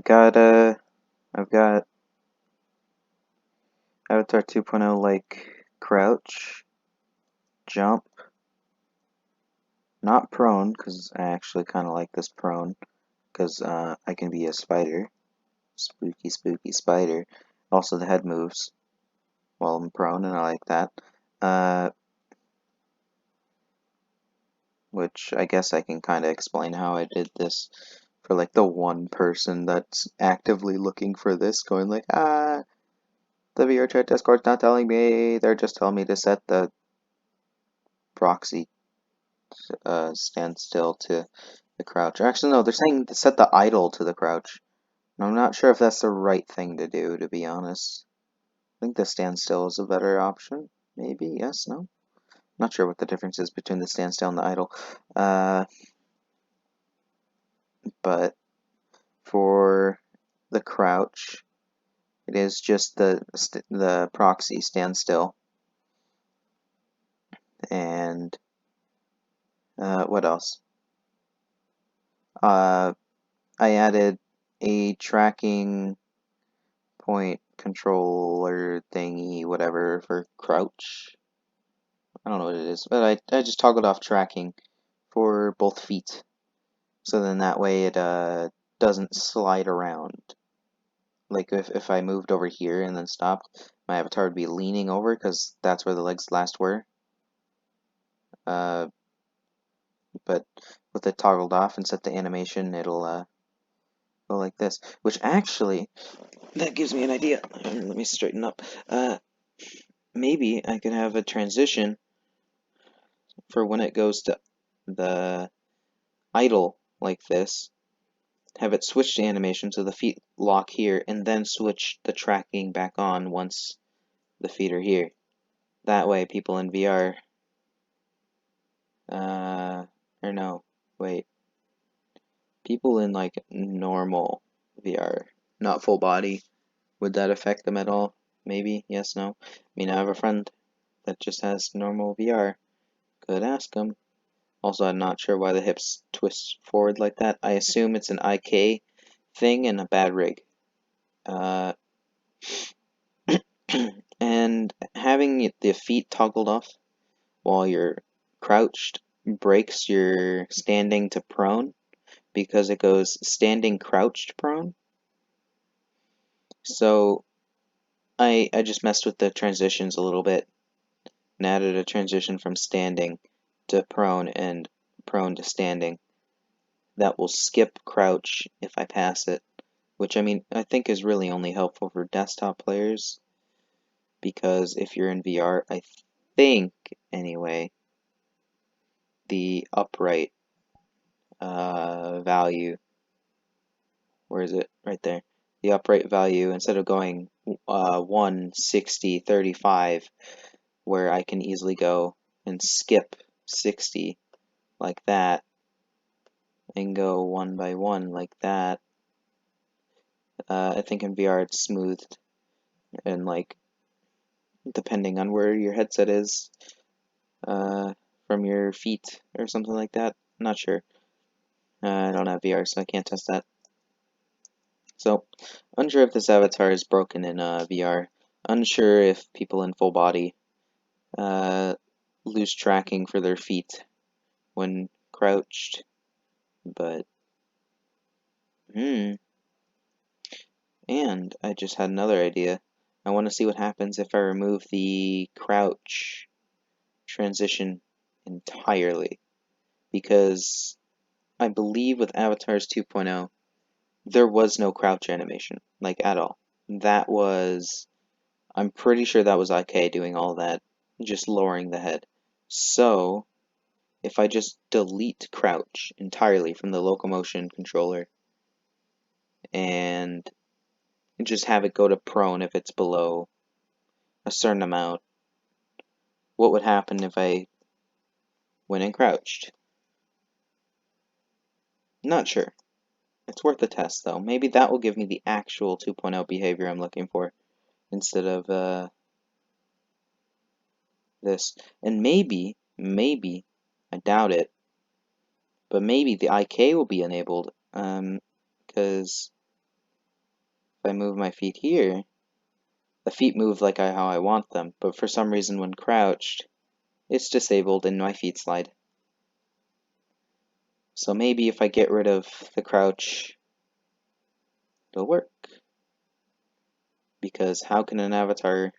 I've got Avatar 2.0 like crouch, jump, not prone, because I actually kind of like this prone, because I can be a spider, spooky, spooky spider. Also, the head moves while I'm prone, and I like that. Which I guess I can kind of explain how I did this for like the one person that's actively looking for this, going like, the vrchat Discord's not telling me, they're just telling me to set the proxy standstill to the crouch. Or actually, no, they're saying to set the idle to the crouch. And I'm not sure if that's the right thing to do, to be honest. I think the standstill is a better option. Maybe, yes, no? Not sure what the difference is between the standstill and the idle. But for the crouch, it is just the proxy standstill. And what else? I added a tracking point controller thingy, whatever, for crouch. I don't know what it is, but I just toggled off tracking for both feet. So then that way it doesn't slide around. Like if I moved over here and then stopped, my avatar would be leaning over because that's where the legs last were. But with it toggled off and set to animation, it'll go like this. Which actually, that gives me an idea. Let me straighten up. Maybe I could have a transition for when it goes to the idle like this. Have it switch to animation so the feet lock here, and then switch the tracking back on once the feet are here. That way, people in VR, or no, wait, people in like normal VR, not full body, would that affect them at all? Maybe, yes, no. I mean, I have a friend that just has normal VR. Could ask him. Also, I'm not sure why the hips twist forward like that. I assume it's an IK thing and a bad rig. And having the feet toggled off while you're crouched breaks your standing to prone because it goes standing crouched prone. So I just messed with the transitions a little bit and added a transition from standing to prone and prone to standing. That will skip crouch if I pass it, which I mean I think is really only helpful for desktop players, because if you're in VR, I think anyway, the upright value, where is it? Right there. The upright value, instead of going 1, 60, 35, where I can easily go and skip 60 like that, and go 1 by 1 like that, I think in VR it's smoothed, and like, depending on where your headset is, from your feet or something like that. I'm not sure. I don't have VR, so I can't test that. So, unsure if this avatar is broken in VR. Unsure if people in full body lose tracking for their feet when crouched. But, and I just had another idea. I want to see what happens if I remove the crouch transition entirely. Because I believe with Avatars 2.0, there was no crouch animation, like at all. That was, I'm pretty sure that was IK doing all that, just lowering the head. So, if I just delete crouch entirely from the locomotion controller and just have it go to prone if it's below a certain amount, what would happen if I went and crouched? Not sure. It's worth a test though. Maybe that will give me the actual 2.0 behavior I'm looking for instead of this. And maybe, I doubt it, but maybe the IK will be enabled, because I move my feet here, the feet move like how I want them, but for some reason when crouched, it's disabled and my feet slide. So maybe if I get rid of the crouch, it'll work. Because how can an avatar,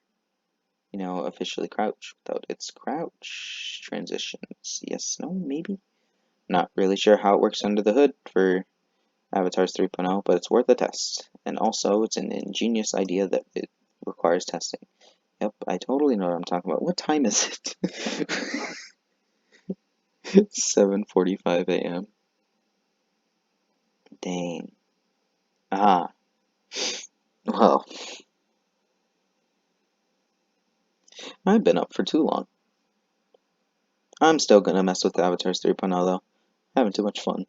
officially crouch without its crouch transitions? Yes, no, maybe? Not really sure how it works under the hood for Avatars 3.0, but it's worth a test. And also, it's an ingenious idea that it requires testing. Yep, I totally know what I'm talking about. What time is it? 7:45 a.m. Dang. Ah, well, I've been up for too long. I'm still gonna mess with Avatars 3.0 though. Having too much fun.